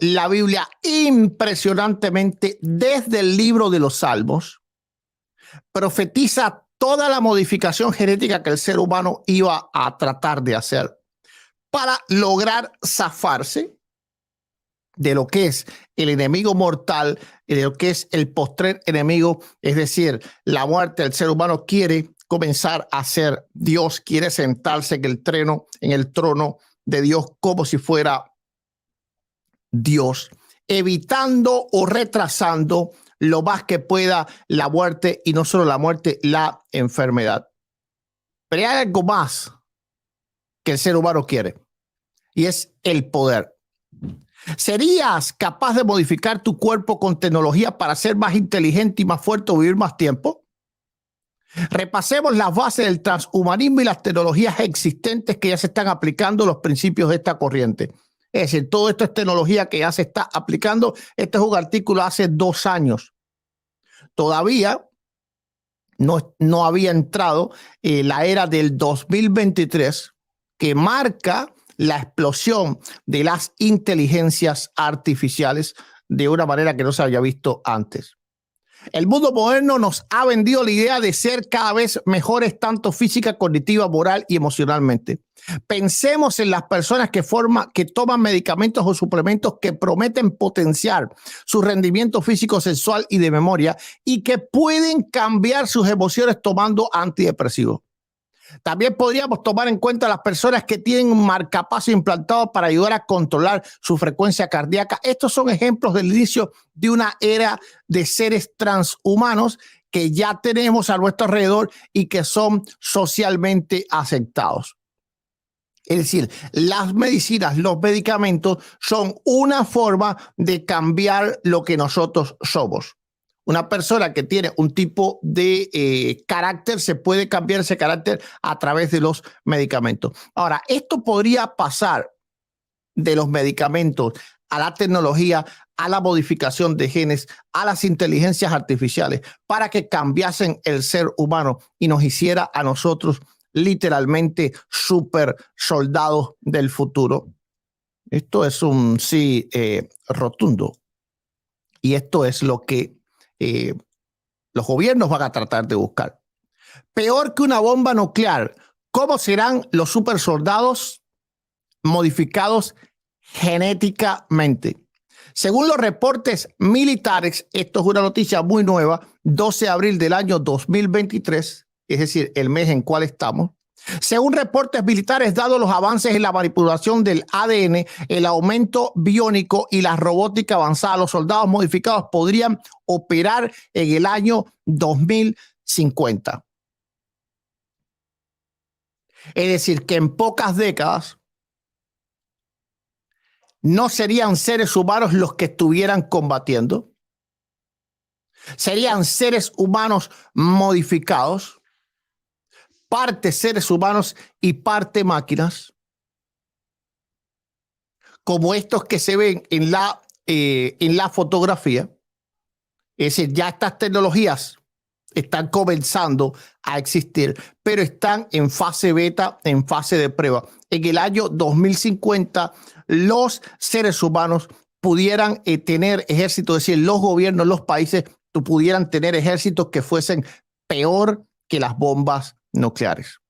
la Biblia impresionantemente desde el libro de los Salmos profetiza toda la modificación genética que el ser humano iba a tratar de hacer para lograr zafarse de lo que es el enemigo mortal y de lo que es el postrer enemigo, es decir, la muerte. El ser humano quiere comenzar a ser Dios, quiere sentarse en el trono de Dios como si fuera Dios, evitando o retrasando lo más que pueda la muerte, y no solo la muerte, la enfermedad. Pero hay algo más que el ser humano quiere, y es el poder. ¿Serías capaz de modificar tu cuerpo con tecnología para ser más inteligente y más fuerte o vivir más tiempo? Repasemos las bases del transhumanismo y las tecnologías existentes que ya se están aplicando, los principios de esta corriente. Es decir, todo esto es tecnología que ya se está aplicando. Este es un artículo hace 2 años. Todavía no había entrado la era del 2023, que marca la explosión de las inteligencias artificiales de una manera que no se había visto antes. El mundo moderno nos ha vendido la idea de ser cada vez mejores, tanto física, cognitiva, moral y emocionalmente. Pensemos en las personas que toman medicamentos o suplementos que prometen potenciar su rendimiento físico, sexual y de memoria, y que pueden cambiar sus emociones tomando antidepresivos. También podríamos tomar en cuenta las personas que tienen un marcapaso implantado para ayudar a controlar su frecuencia cardíaca. Estos son ejemplos del inicio de una era de seres transhumanos que ya tenemos a nuestro alrededor y que son socialmente aceptados. Es decir, las medicinas, los medicamentos son una forma de cambiar lo que nosotros somos. Una persona que tiene un tipo de carácter, se puede cambiar ese carácter a través de los medicamentos. Ahora, esto podría pasar de los medicamentos a la tecnología, a la modificación de genes, a las inteligencias artificiales, para que cambiasen el ser humano y nos hiciera a nosotros literalmente super soldados del futuro. Esto es un sí rotundo. Y esto es lo que los gobiernos van a tratar de buscar. Peor que una bomba nuclear, ¿cómo serán los super soldados modificados genéticamente? Según los reportes militares, esto es una noticia muy nueva, 12 de abril del año 2023, es decir, el mes en cual estamos. Según reportes militares, dados los avances en la manipulación del ADN, el aumento biónico y la robótica avanzada, los soldados modificados podrían operar en el año 2050. Es decir, que en pocas décadas no serían seres humanos los que estuvieran combatiendo, serían seres humanos modificados, parte seres humanos y parte máquinas, como estos que se ven en la fotografía. Es decir, ya estas tecnologías están comenzando a existir, pero están en fase beta, en fase de prueba. En el año 2050, los seres humanos pudieran tener ejércitos, es decir, los gobiernos, los países pudieran tener ejércitos que fuesen peor que las bombas nucleares.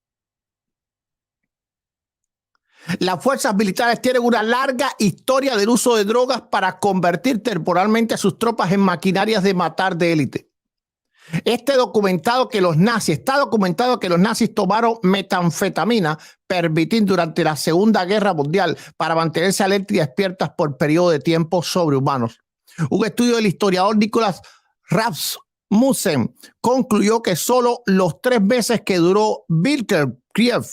Las fuerzas militares tienen una larga historia del uso de drogas para convertir temporalmente a sus tropas en maquinarias de matar de élite. Está documentado que los nazis tomaron metanfetamina, pervitin, durante la Segunda Guerra Mundial para mantenerse alertas y despiertas por periodos de tiempo sobrehumanos. Un estudio del historiador Nicholas Rasmussen concluyó que solo los 3 meses que duró Blitzkrieg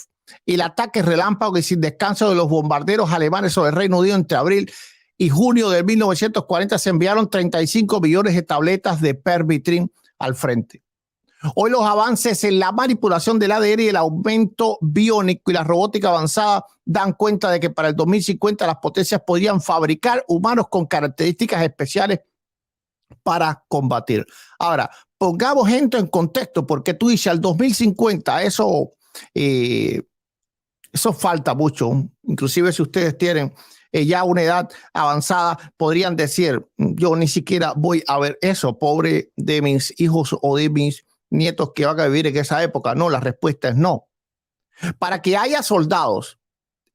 y el ataque relámpago y sin descanso de los bombarderos alemanes sobre el Reino Unido entre abril y junio de 1940 se enviaron 35 millones de tabletas de pervitin al frente. Hoy los avances en la manipulación del ADN y el aumento biónico y la robótica avanzada dan cuenta de que para el 2050 las potencias podrían fabricar humanos con características especiales para combatir. Ahora, pongamos esto en contexto, porque tú dices al 2050, eso falta mucho. Inclusive si ustedes tienen ya a una edad avanzada podrían decir, yo ni siquiera voy a ver eso, pobre de mis hijos o de mis nietos que van a vivir en esa época. No, la respuesta es no. Para que haya soldados,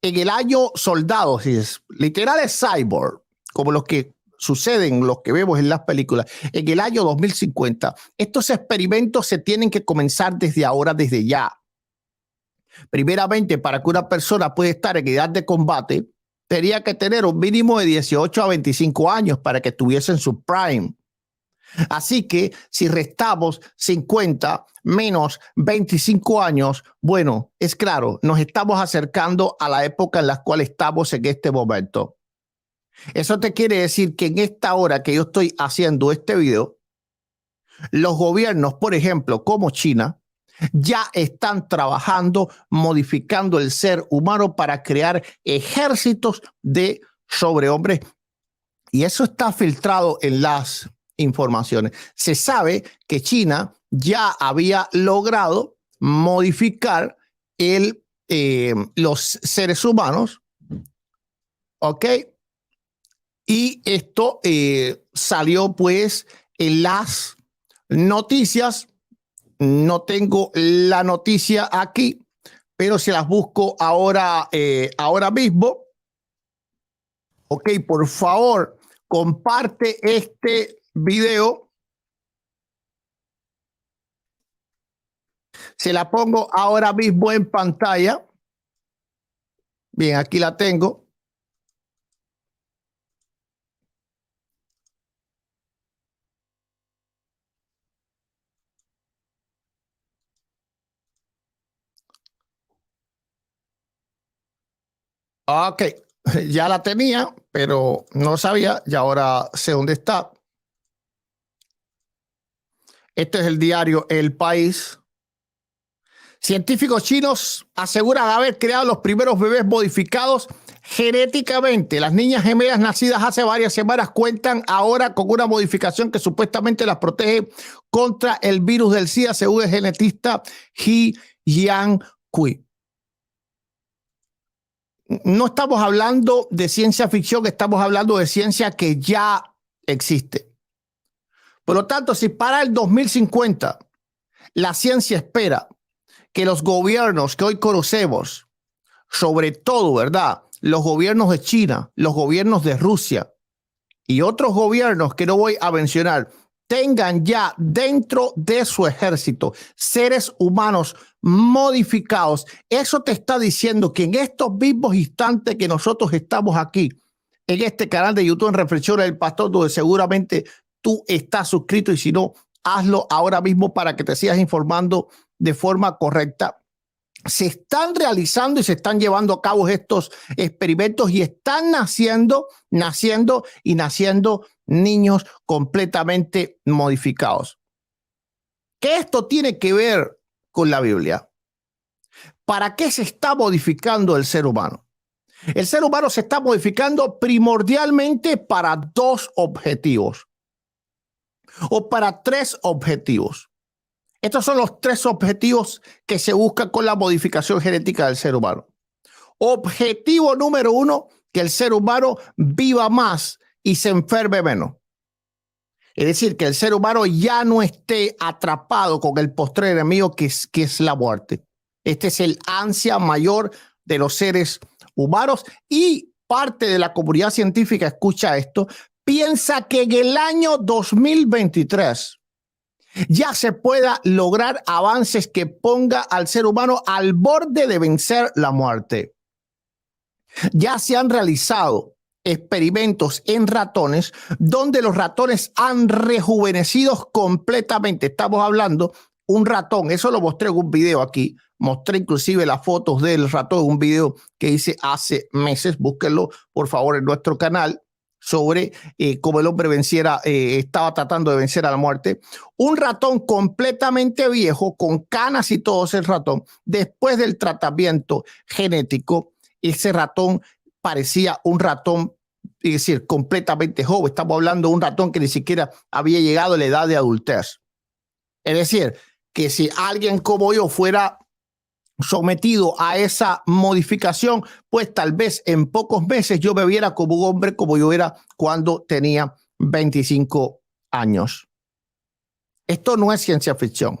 en el año soldados, es literales cyborg, como los que suceden, los que vemos en las películas, en el año 2050, estos experimentos se tienen que comenzar desde ahora, desde ya. Primeramente, para que una persona pueda estar en edad de combate, tenía que tener un mínimo de 18 a 25 años para que estuviese en su prime. Así que si restamos 50 menos 25 años, bueno, es claro, nos estamos acercando a la época en la cual estamos en este momento. Eso te quiere decir que en esta hora que yo estoy haciendo este video, los gobiernos, por ejemplo, como China, ya están trabajando, modificando el ser humano para crear ejércitos de sobrehombres. Y eso está filtrado en las informaciones. Se sabe que China ya había logrado modificar los seres humanos, ¿ok? Y esto salió pues en las noticias. No tengo la noticia aquí, pero se las busco ahora mismo. Ok, por favor, comparte este video. Se la pongo ahora mismo en pantalla. Bien, aquí la tengo. Ok, ya la tenía, pero no sabía y ahora sé dónde está. Este es el diario El País. Científicos chinos aseguran haber creado los primeros bebés modificados genéticamente. Las niñas gemelas nacidas hace varias semanas cuentan ahora con una modificación que supuestamente las protege contra el virus del SIDA, según el genetista He Jiankui. No estamos hablando de ciencia ficción, estamos hablando de ciencia que ya existe. Por lo tanto, si para el 2050 la ciencia espera que los gobiernos que hoy conocemos, sobre todo, ¿verdad?, los gobiernos de China, los gobiernos de Rusia y otros gobiernos que no voy a mencionar, tengan ya dentro de su ejército seres humanos modificados, eso te está diciendo que en estos mismos instantes que nosotros estamos aquí, en este canal de YouTube en Reflexiones del Pastor, donde seguramente tú estás suscrito, y si no, hazlo ahora mismo para que te sigas informando de forma correcta. Se están realizando y se están llevando a cabo estos experimentos y están naciendo niños completamente modificados. ¿Qué esto tiene que ver con la Biblia? ¿Para qué se está modificando el ser humano? El ser humano se está modificando primordialmente para dos objetivos o para tres objetivos. Estos son los tres objetivos que se buscan con la modificación genética del ser humano. Objetivo número uno, que el ser humano viva más y se enferme menos. Es decir, que el ser humano ya no esté atrapado con el postrer enemigo que es la muerte. Este es el ansia mayor de los seres humanos y parte de la comunidad científica, escucha esto, piensa que en el año 2023 ya se pueda lograr avances que ponga al ser humano al borde de vencer la muerte. Ya se han realizado experimentos en ratones donde los ratones han rejuvenecido completamente. Estamos hablando un ratón, eso lo mostré en un video aquí, mostré inclusive las fotos del ratón en un video que hice hace meses, búsquenlo por favor en nuestro canal, sobre cómo el hombre estaba tratando de vencer a la muerte. Un ratón completamente viejo, con canas y todo ese ratón, después del tratamiento genético, ese ratón parecía un ratón, es decir, completamente joven. Estamos hablando de un ratón que ni siquiera había llegado a la edad de adultez. Es decir, que si alguien como yo fuera sometido a esa modificación, pues tal vez en pocos meses yo me viera como un hombre como yo era cuando tenía 25 años. Esto no es ciencia ficción.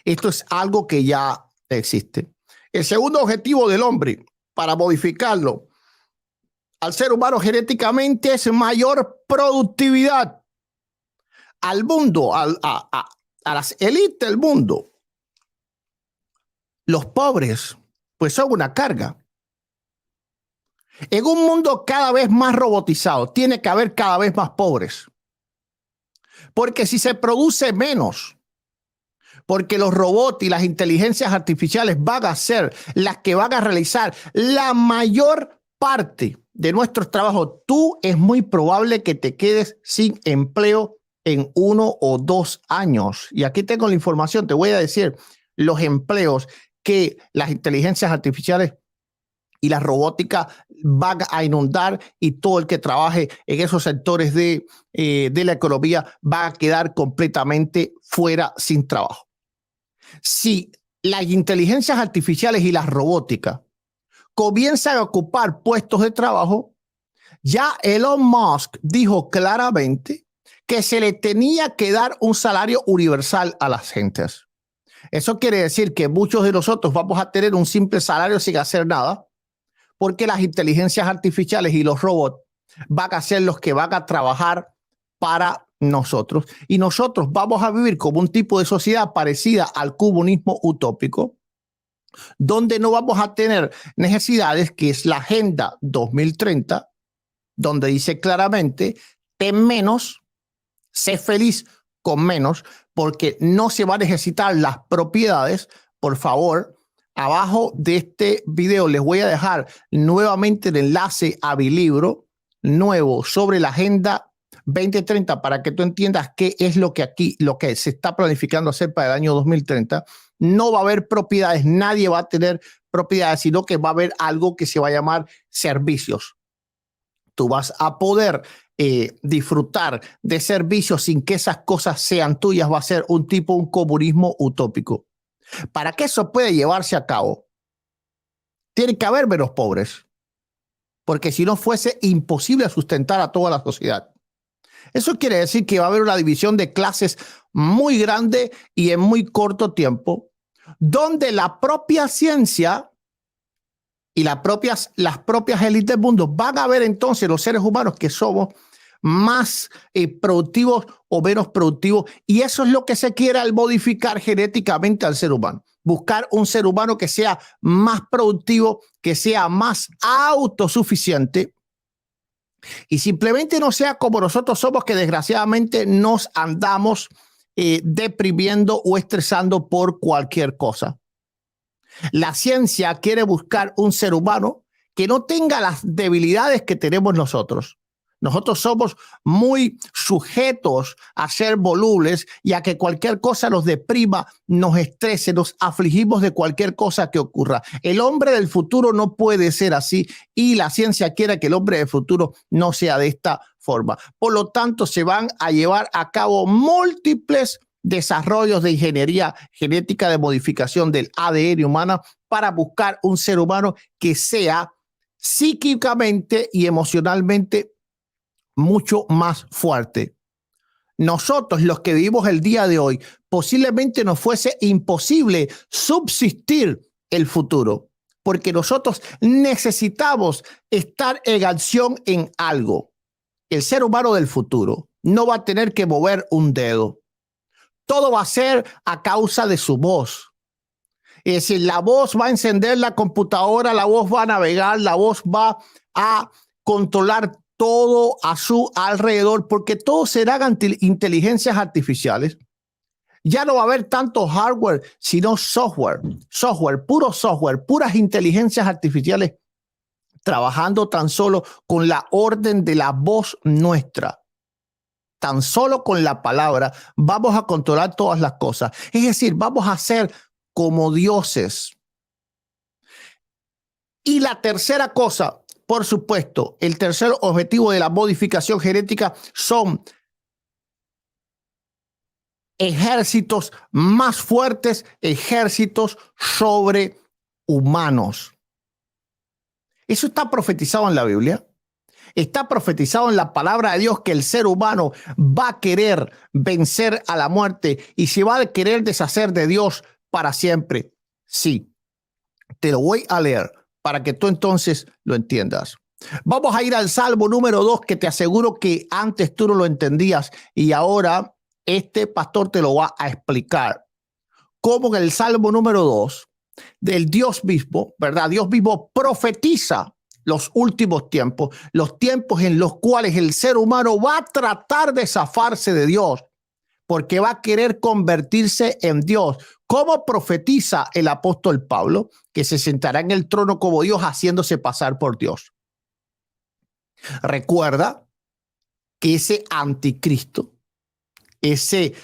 Esto es algo que ya existe. El segundo objetivo del hombre para modificarlo al ser humano genéticamente es mayor productividad al mundo, a las élites del mundo. Los pobres, pues son una carga. En un mundo cada vez más robotizado, tiene que haber cada vez más pobres. Porque si se produce menos, porque los robots y las inteligencias artificiales van a ser las que van a realizar la mayor parte de nuestros trabajos, es muy probable que te quedes sin empleo en 1 o 2 años. Y aquí tengo la información, te voy a decir los empleos que las inteligencias artificiales y la robótica van a inundar, y todo el que trabaje en esos sectores de la economía va a quedar completamente fuera sin trabajo. Si las inteligencias artificiales y la robótica comienzan a ocupar puestos de trabajo, ya Elon Musk dijo claramente que se le tenía que dar un salario universal a las gentes. Eso quiere decir que muchos de nosotros vamos a tener un simple salario sin hacer nada, porque las inteligencias artificiales y los robots van a ser los que van a trabajar para nosotros, y nosotros vamos a vivir como un tipo de sociedad parecida al comunismo utópico, donde no vamos a tener necesidades, que es la Agenda 2030, donde dice claramente: ten menos, sé feliz con menos, porque no se van a necesitar las propiedades. Por favor, abajo de este video les voy a dejar nuevamente el enlace a mi libro nuevo sobre la Agenda 2030 para que tú entiendas qué es lo que se está planificando hacer para el año 2030. No va a haber propiedades, nadie va a tener propiedades, sino que va a haber algo que se va a llamar servicios. Tú vas a poder disfrutar de servicios sin que esas cosas sean tuyas. Va a ser un comunismo utópico. Para que eso pueda llevarse a cabo, tiene que haber menos pobres, porque si no fuese imposible sustentar a toda la sociedad. Eso quiere decir que va a haber una división de clases muy grande y en muy corto tiempo, donde la propia ciencia y las propias élites del mundo van a ver entonces los seres humanos que somos más productivos o menos productivos, y eso es lo que se quiere al modificar genéticamente al ser humano. Buscar un ser humano que sea más productivo, que sea más autosuficiente y simplemente no sea como nosotros somos, que desgraciadamente nos andamos deprimiendo o estresando por cualquier cosa. La ciencia quiere buscar un ser humano que no tenga las debilidades que tenemos nosotros. Nosotros somos muy sujetos a ser volubles y a que cualquier cosa nos deprima, nos estrese, nos afligimos de cualquier cosa que ocurra. El hombre del futuro no puede ser así, y la ciencia quiere que el hombre del futuro no sea de esta forma. Por lo tanto, se van a llevar a cabo múltiples desarrollos de ingeniería genética, de modificación del ADN humano, para buscar un ser humano que sea psíquicamente y emocionalmente mucho más fuerte. Nosotros, los que vivimos el día de hoy, posiblemente nos fuese imposible subsistir el futuro, porque nosotros necesitamos estar en acción en algo. El ser humano del futuro no va a tener que mover un dedo. Todo va a ser a causa de su voz. Es decir, la voz va a encender la computadora, la voz va a navegar, la voz va a controlar todo a su alrededor, porque todo serán inteligencias artificiales. Ya no va a haber tanto hardware, sino software, puro software, puras inteligencias artificiales trabajando tan solo con la orden de la voz nuestra. Tan solo con la palabra vamos a controlar todas las cosas. Es decir, vamos a ser como dioses. Y la tercera cosa, por supuesto, el tercer objetivo de la modificación genética son ejércitos más fuertes, ejércitos sobre humanos. Eso está profetizado en la Biblia. Está profetizado en la palabra de Dios que el ser humano va a querer vencer a la muerte y se va a querer deshacer de Dios para siempre. Sí, te lo voy a leer para que tú entonces lo entiendas. Vamos a ir al Salmo número 2, que te aseguro que antes tú no lo entendías y ahora este pastor te lo va a explicar. Cómo en el Salmo número 2 del Dios mismo, ¿verdad? Dios mismo profetiza los últimos tiempos, los tiempos en los cuales el ser humano va a tratar de zafarse de Dios, porque va a querer convertirse en Dios. ¿Cómo profetiza el apóstol Pablo? Que se sentará en el trono como Dios, haciéndose pasar por Dios. Recuerda que ese anticristo, ese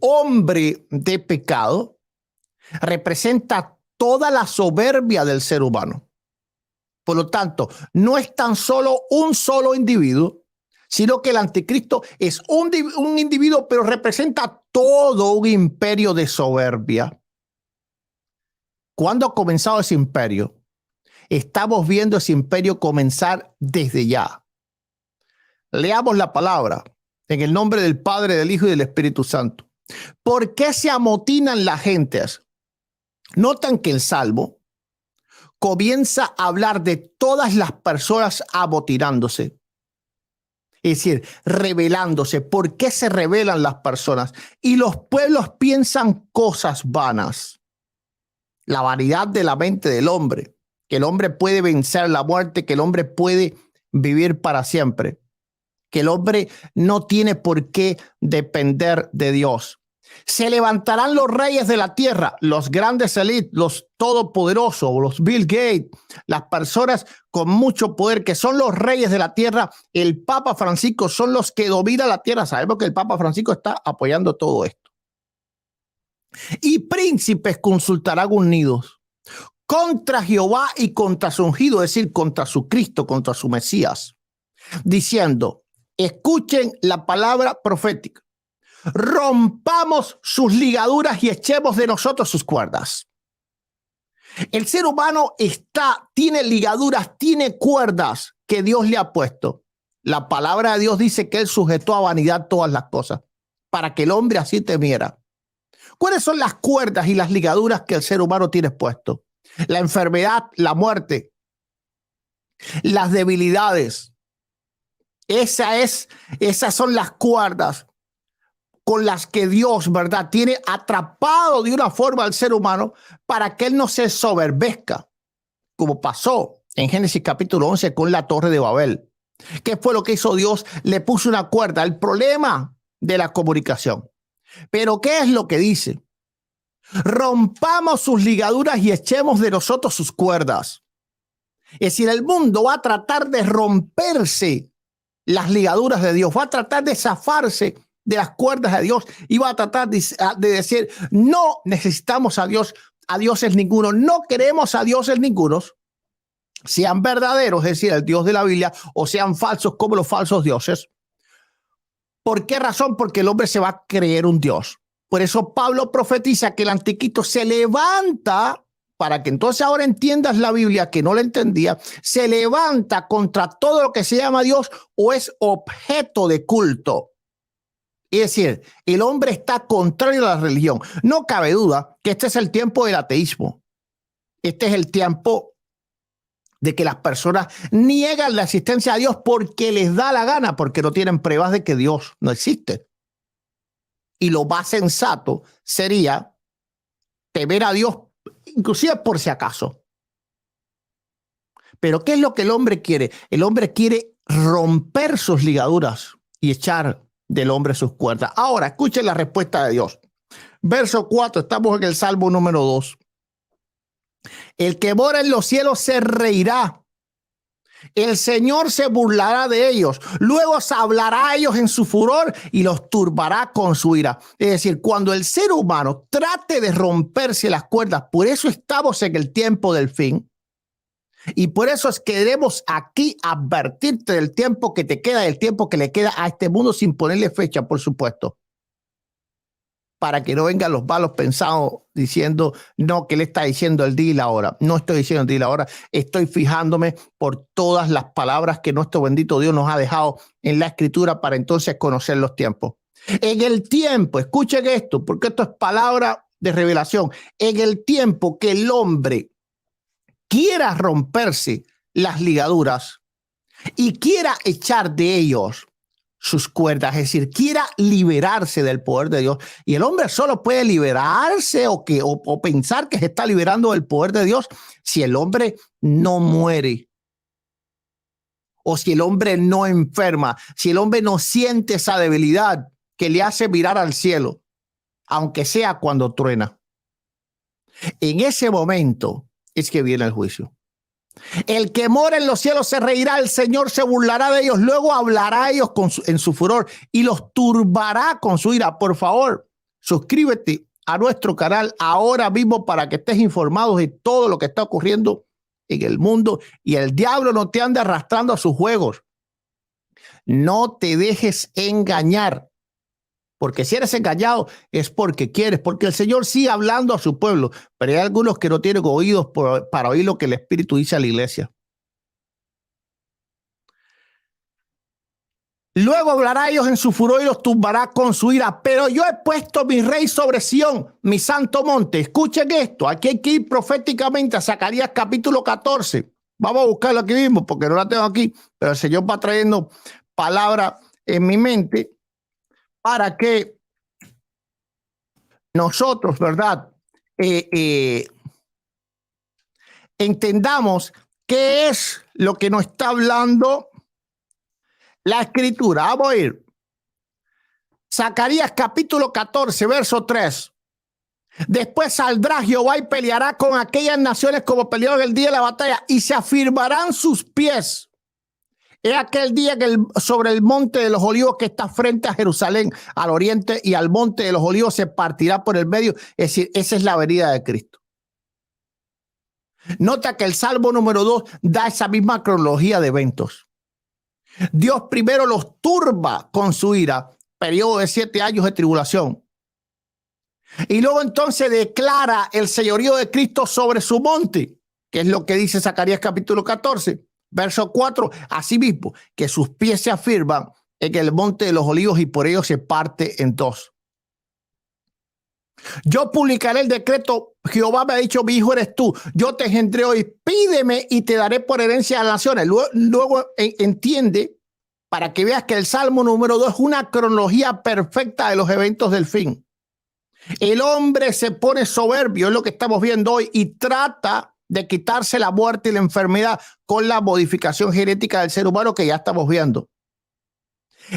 hombre de pecado, representa toda la soberbia del ser humano. Por lo tanto, no es tan solo un solo individuo, sino que el anticristo es un individuo, pero representa todo un imperio de soberbia. ¿Cuándo ha comenzado ese imperio? Estamos viendo ese imperio comenzar desde ya. Leamos la palabra en el nombre del Padre, del Hijo y del Espíritu Santo. ¿Por qué se amotinan las gentes? Notan que el Salmo comienza a hablar de todas las personas amotinándose. Es decir, rebelándose. ¿Por qué se rebelan las personas? Y los pueblos piensan cosas vanas. La vanidad de la mente del hombre. Que el hombre puede vencer la muerte, que el hombre puede vivir para siempre. Que el hombre no tiene por qué depender de Dios. Se levantarán los reyes de la tierra, los grandes élites, los todopoderosos, los Bill Gates, las personas con mucho poder que son los reyes de la tierra. El Papa Francisco son los que dominan la tierra. Sabemos que el Papa Francisco está apoyando todo esto. Y príncipes consultarán unidos contra Jehová y contra su ungido, es decir, contra su Cristo, contra su Mesías, diciendo, escuchen la palabra profética. Rompamos sus ligaduras y echemos de nosotros sus cuerdas. El ser humano tiene ligaduras, tiene cuerdas que Dios le ha puesto. La palabra de Dios dice que él sujetó a vanidad todas las cosas para que el hombre así temiera. ¿Cuáles son las cuerdas y las ligaduras que el ser humano tiene puesto? La enfermedad, la muerte, las debilidades. Esas son las cuerdas con las que Dios, ¿verdad?, tiene atrapado de una forma al ser humano para que él no se soberbezca, como pasó en Génesis capítulo 11 con la Torre de Babel. ¿Qué fue lo que hizo Dios? Le puso una cuerda, el problema de la comunicación. Pero ¿qué es lo que dice? Rompamos sus ligaduras y echemos de nosotros sus cuerdas. Es decir, el mundo va a tratar de romperse las ligaduras de Dios, va a tratar de zafarse de las cuerdas de Dios y va a tratar de decir, no necesitamos a Dios es ninguno, no queremos a Dios es ninguno, sean verdaderos, es decir, el Dios de la Biblia, o sean falsos como los falsos dioses. ¿Por qué razón? Porque el hombre se va a creer un Dios. Por eso Pablo profetiza que el anticristo se levanta, para que entonces ahora entiendas la Biblia, que no la entendía, se levanta contra todo lo que se llama Dios o es objeto de culto. Es decir, el hombre está contrario a la religión. No cabe duda que este es el tiempo del ateísmo. Este es el tiempo de que las personas niegan la existencia de Dios porque les da la gana, porque no tienen pruebas de que Dios no existe. Y lo más sensato sería temer a Dios, inclusive por si acaso. Pero ¿qué es lo que el hombre quiere? El hombre quiere romper sus ligaduras y echar del hombre sus cuerdas. Ahora, escuchen la respuesta de Dios. Verso 4, estamos en el Salmo número 2. El que mora en los cielos se reirá. El Señor se burlará de ellos. Luego se hablará a ellos en su furor y los turbará con su ira. Es decir, cuando el ser humano trate de romperse las cuerdas, por eso estamos en el tiempo del fin. Y por eso es que queremos aquí advertirte del tiempo que te queda, del tiempo que le queda a este mundo sin ponerle fecha, por supuesto. para que no vengan los malos pensados diciendo, no, que él está diciendo el día y la hora. No estoy diciendo el día y la hora, estoy fijándome por todas las palabras que nuestro bendito Dios nos ha dejado en la Escritura para entonces conocer los tiempos. En el tiempo, escuchen esto, porque esto es palabra de revelación, en el tiempo que el hombre quiera romperse las ligaduras y quiera echar de ellos sus cuerdas, es decir, quiera liberarse del poder de Dios. Y el hombre solo puede liberarse o pensar que se está liberando del poder de Dios si el hombre no muere, o si el hombre no enferma, si el hombre no siente esa debilidad que le hace mirar al cielo, aunque sea cuando truena. En ese momento es que viene el juicio. El que mora en los cielos se reirá, el Señor se burlará de ellos, luego hablará a ellos en su furor y los turbará con su ira. Por favor, suscríbete a nuestro canal ahora mismo para que estés informado de todo lo que está ocurriendo en el mundo y el diablo no te ande arrastrando a sus juegos. No te dejes engañar, porque si eres engañado es porque quieres, porque el Señor sigue hablando a su pueblo, pero hay algunos que no tienen oídos para oír lo que el Espíritu dice a la iglesia. Luego hablará ellos en su furor y los tumbará con su ira. Pero yo he puesto mi rey sobre Sión, mi santo monte. Escuchen esto. Aquí hay que ir proféticamente a Zacarías capítulo 14. Vamos a buscarlo aquí mismo porque no la tengo aquí. Pero el Señor va trayendo palabra en mi mente para que nosotros, ¿verdad? Entendamos qué es lo que nos está hablando la Escritura. Vamos a ir. Zacarías capítulo 14, verso 3. Después saldrá Jehová y peleará con aquellas naciones como peleó en el día de la batalla y se afirmarán sus pies. Es aquel día que sobre el monte de los olivos que está frente a Jerusalén, al oriente, y al monte de los olivos se partirá por el medio. Es decir, esa es la venida de Cristo. Nota que el Salmo número 2 da esa misma cronología de eventos. Dios primero los turba con su ira, periodo de 7 años de tribulación. Y luego entonces declara el señorío de Cristo sobre su monte, que es lo que dice Zacarías capítulo 14, verso 4. Asimismo, que sus pies se afirman en el monte de los olivos y por ello se parte en dos. Yo publicaré el decreto, Jehová me ha dicho, mi hijo eres tú, yo te engendré hoy, pídeme y te daré por herencia a las naciones. Luego entiende, para que veas que el Salmo número 2 es una cronología perfecta de los eventos del fin. El hombre se pone soberbio, es lo que estamos viendo hoy, y trata de quitarse la muerte y la enfermedad con la modificación genética del ser humano que ya estamos viendo.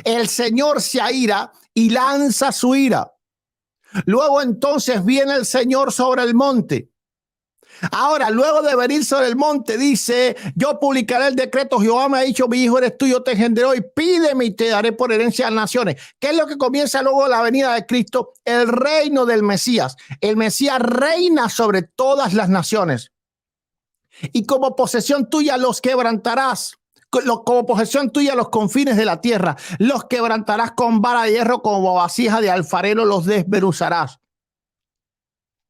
El Señor se aira y lanza su ira. Luego entonces viene el Señor sobre el monte. Ahora, luego de venir sobre el monte, dice, yo publicaré el decreto, Jehová me ha dicho, mi hijo eres tú, yo te engendré hoy, pídeme y te daré por herencia a las naciones. ¿Qué es lo que comienza luego de la venida de Cristo? El reino del Mesías. El Mesías reina sobre todas las naciones. Y como posesión tuya los quebrantarás. Como posesión tuya los confines de la tierra. Los quebrantarás con vara de hierro, como vasija de alfarero los desmenuzarás.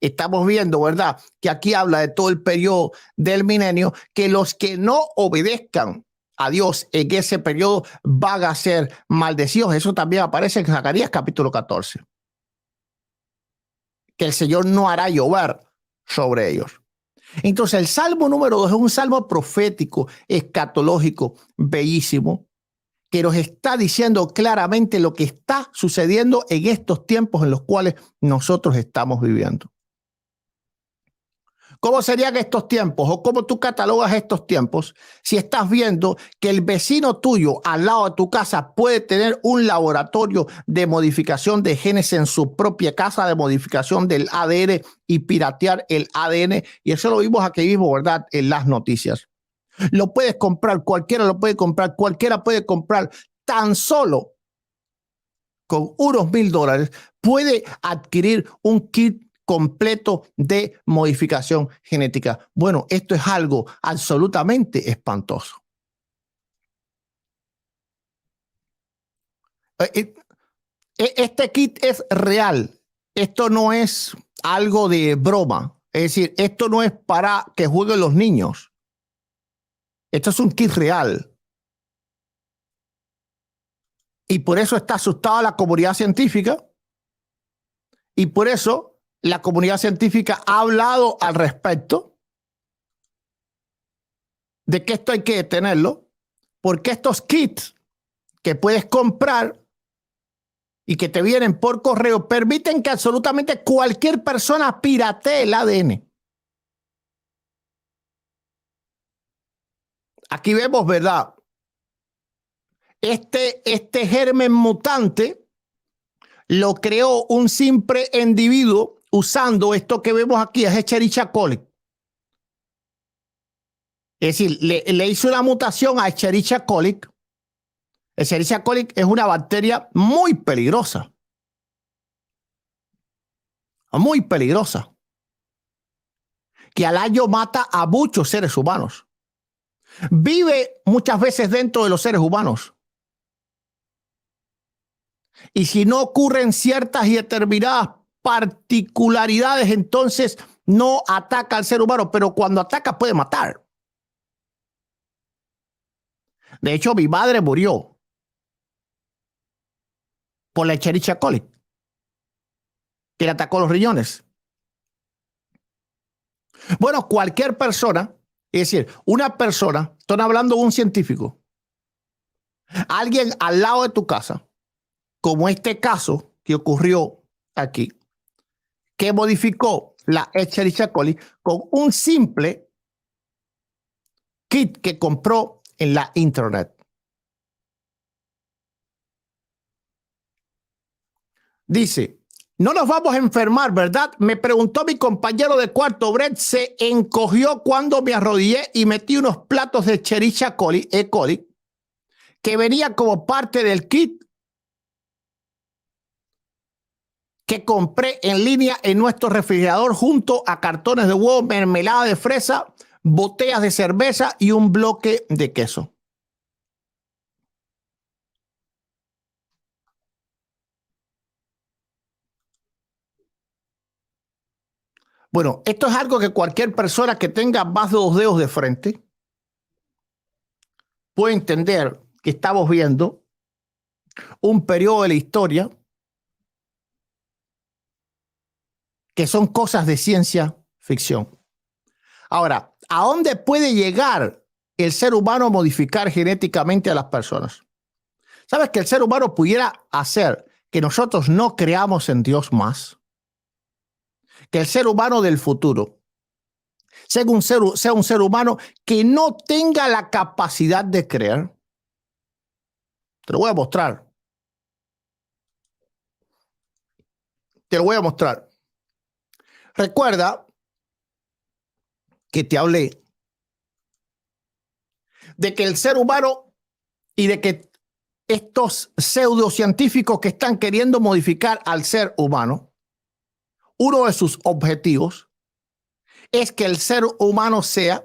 Estamos viendo, ¿verdad?, que aquí habla de todo el periodo del milenio, que los que no obedezcan a Dios en ese periodo van a ser maldecidos. Eso también aparece en Zacarías capítulo 14. Que el Señor no hará llover sobre ellos. Entonces el Salmo número 2 es un salmo profético, escatológico, bellísimo, que nos está diciendo claramente lo que está sucediendo en estos tiempos en los cuales nosotros estamos viviendo. ¿Cómo serían estos tiempos o cómo tú catalogas estos tiempos si estás viendo que el vecino tuyo al lado de tu casa puede tener un laboratorio de modificación de genes en su propia casa, de modificación del ADN y piratear el ADN? Y eso lo vimos aquí mismo, ¿verdad?, en las noticias. Lo puedes comprar, cualquiera lo puede comprar, cualquiera puede comprar tan solo con unos $1,000 puede adquirir un kit completo de modificación genética. Bueno, esto es algo absolutamente espantoso. Este kit es real, esto no es algo de broma. Es decir, esto no es para que jueguen los niños. Esto es un kit real. Y por eso está asustada la comunidad científica. Y por eso la comunidad científica ha hablado al respecto de que esto hay que detenerlo, porque estos kits que puedes comprar y que te vienen por correo permiten que absolutamente cualquier persona piratee el ADN. Aquí vemos, ¿verdad? Este germen mutante lo creó un simple individuo usando esto que vemos aquí, es Escherichia coli. Es decir, le hizo una mutación a Escherichia coli. Escherichia coli es una bacteria muy peligrosa. Muy peligrosa. Que al año mata a muchos seres humanos. Vive muchas veces dentro de los seres humanos. Y si no ocurren ciertas y determinadas particularidades, entonces no ataca al ser humano, pero cuando ataca puede matar. De hecho, mi madre murió por la Escherichia coli, que le atacó los riñones. Bueno, cualquier persona, es decir, una persona, estoy hablando de un científico, alguien al lado de tu casa, como este caso que ocurrió aquí, que modificó la Escherichia coli con un simple kit que compró en la internet. Dice, no nos vamos a enfermar, ¿verdad? Me preguntó mi compañero de cuarto. Brett se encogió cuando me arrodillé y metí unos platos de Escherichia coli, E. coli, que venía como parte del kit que compré en línea en nuestro refrigerador junto a cartones de huevo, mermelada de fresa, botellas de cerveza y un bloque de queso. Bueno, esto es algo que cualquier persona que tenga más de 2 dedos de frente puede entender que estamos viendo un periodo de la historia que son cosas de ciencia ficción. Ahora, ¿a dónde puede llegar el ser humano a modificar genéticamente a las personas? ¿Sabes que el ser humano pudiera hacer que nosotros no creamos en Dios más? Que el ser humano del futuro sea un ser humano que no tenga la capacidad de creer. Te lo voy a mostrar. Te lo voy a mostrar. Recuerda que te hablé de que el ser humano y de que estos pseudocientíficos que están queriendo modificar al ser humano, uno de sus objetivos es que el ser humano sea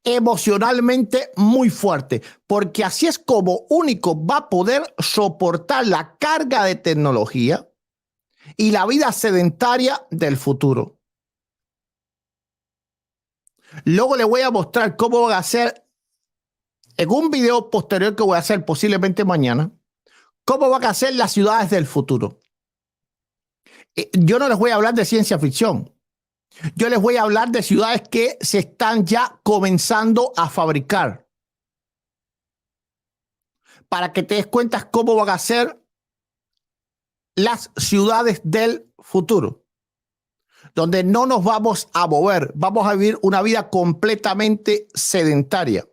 emocionalmente muy fuerte, porque así es como único va a poder soportar la carga de tecnología y la vida sedentaria del futuro. Luego le voy a mostrar cómo van a hacer en un video posterior que voy a hacer posiblemente mañana, cómo van a ser las ciudades del futuro. Yo no les voy a hablar de ciencia ficción. Yo les voy a hablar de ciudades que se están ya comenzando a fabricar. Para que te des cuenta cómo van a ser las ciudades del futuro. Donde no nos vamos a mover. Vamos a vivir una vida completamente sedentaria.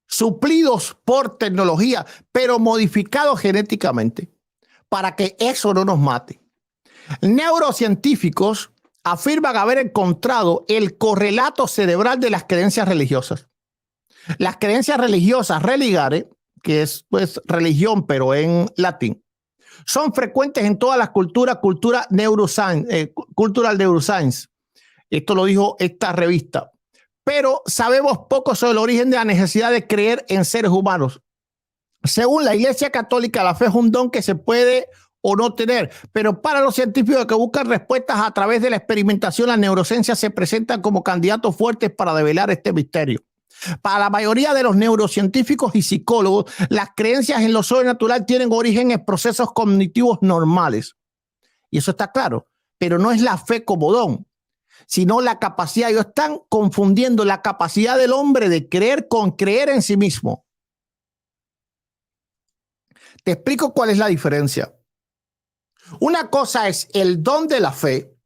Suplidos por tecnología, pero modificados genéticamente. Para que eso no nos mate. Neurocientíficos afirman haber encontrado el correlato cerebral de las creencias religiosas. Las creencias religiosas, religare, que es pues religión pero en latín, son frecuentes en todas las culturas, cultural neuroscience. Esto lo dijo esta revista. Pero sabemos poco sobre el origen de la necesidad de creer en seres humanos. Según la Iglesia Católica, la fe es un don que se puede o no tener, pero para los científicos que buscan respuestas a través de la experimentación, las neurociencias se presentan como candidatos fuertes para develar este misterio. Para la mayoría de los neurocientíficos y psicólogos, las creencias en lo sobrenatural tienen origen en procesos cognitivos normales. Y eso está claro, pero no es la fe como don, sino la capacidad. Ellos están confundiendo la capacidad del hombre de creer con creer en sí mismo. Te explico cuál es la diferencia. Una cosa es el don de la fe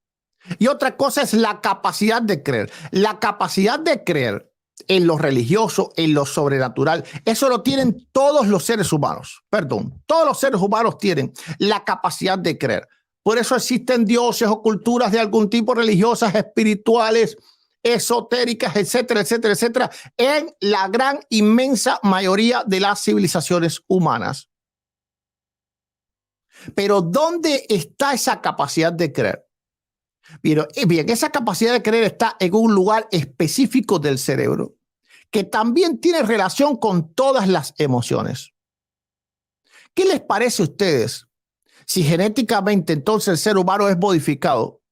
y otra cosa es la capacidad de creer. La capacidad de creer en lo religioso, en lo sobrenatural, eso lo tienen todos los seres humanos. Perdón, todos los seres humanos tienen la capacidad de creer. Por eso existen dioses o culturas de algún tipo religiosas, espirituales, esotéricas, etcétera, etcétera, etcétera, en la gran inmensa mayoría de las civilizaciones humanas. Pero ¿dónde está esa capacidad de creer? Bien, esa capacidad de creer está en un lugar específico del cerebro que también tiene relación con todas las emociones. ¿Qué les parece a ustedes si genéticamente entonces el ser humano es modificado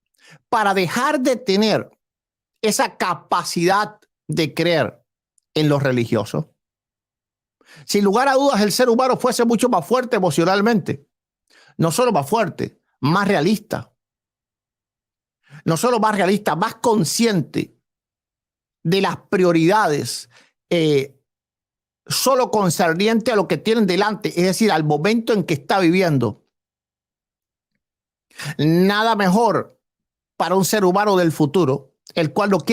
para dejar de tener esa capacidad de creer en lo religioso? Sin lugar a dudas, el ser humano fuese mucho más fuerte emocionalmente. No solo más fuerte, más realista. No solo más realista, más consciente de las prioridades solo concerniente a lo que tienen delante, es decir, al momento en que está viviendo. Nada mejor para un ser humano del futuro, el cual no quiera